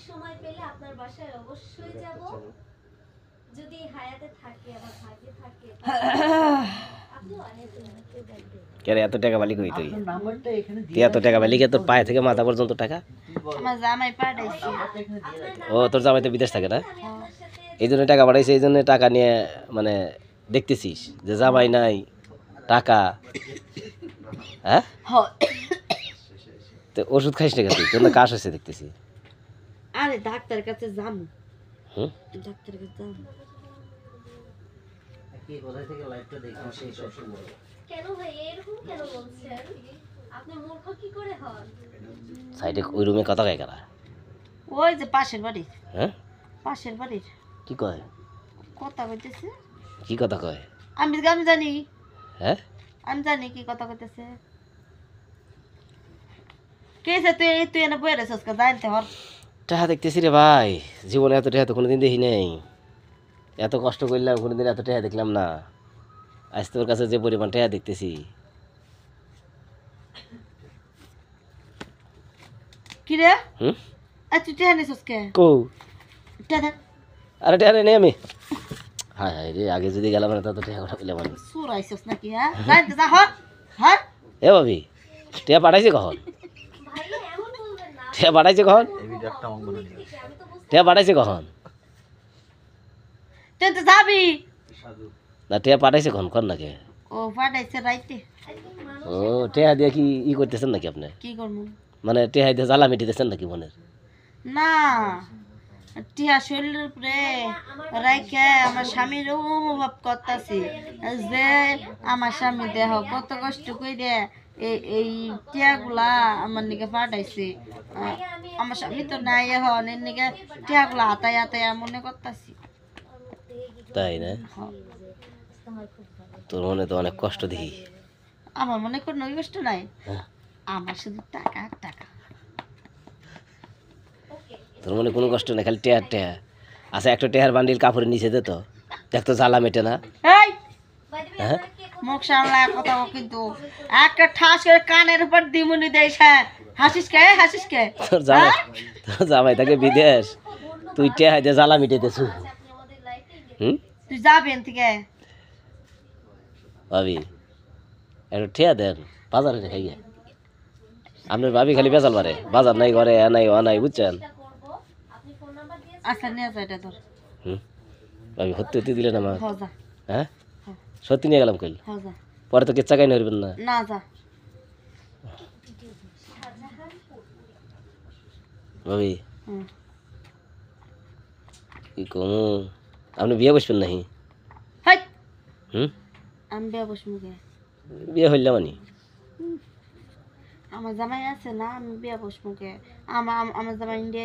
সময় পেলে আপনার বাসায় অবশ্যই যাব। যদি হায়াতে থাকে আমার ভাগ্যে থাকে আপনিও আসবেন। কেরে এত টাকা বালি কই তুই? তুই এত টাকা বালি কে তোর পায়ে থেকে মাথা পর্যন্ত টাকা? আমার জামাই পাঠাইছে। ও তোর জামাই তো বিদেশ থাকে না, এই জন্য টাকা পাঠাইছে, এই জন্য টাকা নিয়ে মানে দেখতেছিস যে জামাই নাই টাকা। হ্যাঁ, তো ওষুধ খাইস না তুই? তোর না কাশ হয়েছে দেখতেছি। আরে ডাক্তারের কাছে যাম। হুম, ডাক্তারের কাছে যাম। কেন ভাই এরকম কেন বলছেন? আপনি মূর্খ কি করে হন? সাইডে ওই রুমে কথা কয় কারা? ওই যে পাশের বাড়ির। হ্যাঁ, পাশের বাড়ির কি কয়? কথা কইতেছে। কি কথা কয়? আমি জানি। হ্যাঁ, আমি জানি কি কথা কইতেছে। কেসে তুই এনে বইরে সস্কা জানতে হর। টাকা দেখতেছি রে ভাই, জীবনে এত টাকা তো কোনোদিন দেখি নাই। এত কষ্ট করলাম, কোনোদিন এত টাকা দেখলাম না। আজ তোর কাছে যে পরিমাণ টাকা দেখতেছি। কি রে? হুম, তুই টেনে সস্কে কো টেনে আরে টাকা নেই আমি। হ্যাঁ হ্যাঁ রে, আগে যদি গেলাম না তত টাকা কথা পেলাম না। সুরাইছস নাকি? হ্যাঁ জানতে যা হর হর। এ ভাবি, টাকা পাঠাইছে কখন? ভাইয়া এমন বলবেন না। টাকা পাঠাইছে কখন? আমি তো বুঝতে টাকা পাঠাইছে কখন? তুই তো যাবি। না টাকা পাঠাইছে কখন কর নাকি? ও পাঠাইছে রাইতে। ও টাকা দিয়ে কি ই করতেছেন নাকি আপনি? কি করবো? মানে টাকা দিয়ে জ্বালা মিটিতেছেন নাকি মনের? না টিয়া শরীরের উপরে রাইকে আমার স্বামীর অনুভব করতেছি যে আমার স্বামী দেহ কত কষ্ট করে এই টিয়াগুলা আমার নিকে পাঠাইছে। আমার স্বামী তো নাই এখন এর নিকে টিয়াগুলা হাতায় হাতায় মনে করতেছি। তাই না? তোর মনে তো অনেক কষ্ট দেখি। আমার মনে কোনো কষ্ট নাই, হ্যাঁ, আমার শুধু টাকা আর টাকা। তোর মনে কোনো কষ্ট নেই, খালি টেয়ার টেয়া। আচ্ছা একটা টেয়ার বান্ডিল কাপড়ের নিচে দে তো, দেখ তো জ্বালা মেটে না। এই হ্যাঁ, মুখ সামলায় কথা বল কিন্তু একটা ঠাস করে কানের উপর দিমুনি দেয়। হ্যাঁ হাসিস কে হাসিস কে? তোর জামাই, তোর জামাই থাকে বিদেশ, তুই টেয়া দিয়ে জ্বালা মিটেতেছু। হুম, তুই যাবি এন থেকে। ভাবি একটু টেয়া দেন, বাজারে রেখে গিয়ে। আপনার ভাবি খালি বেচাল পারে, বাজার নাই ঘরে, এ নাই ও নাই, বুঝছেন? আচ্ছা নিয়ে যা এটা তোর। হুম, ভাবি সত্যি সত্যি দিলেন আমার। হ যা হ্যাঁ, সত্যি নিয়ে গেলাম কইল, হ যা। পরে তো কেচ্ছা কাই নড়বেন না। না যা। ভাবি হুম। কি কমু, আপনি বিয়ে বসবেন নাহি? হাই হুম, আমি বিয়ে বসবো কে? বিয়ে হইলে মানে আমার জামাই আছে না, আমি বিয়ে বসবো কে? আমার জামাই ইন্ডিয়া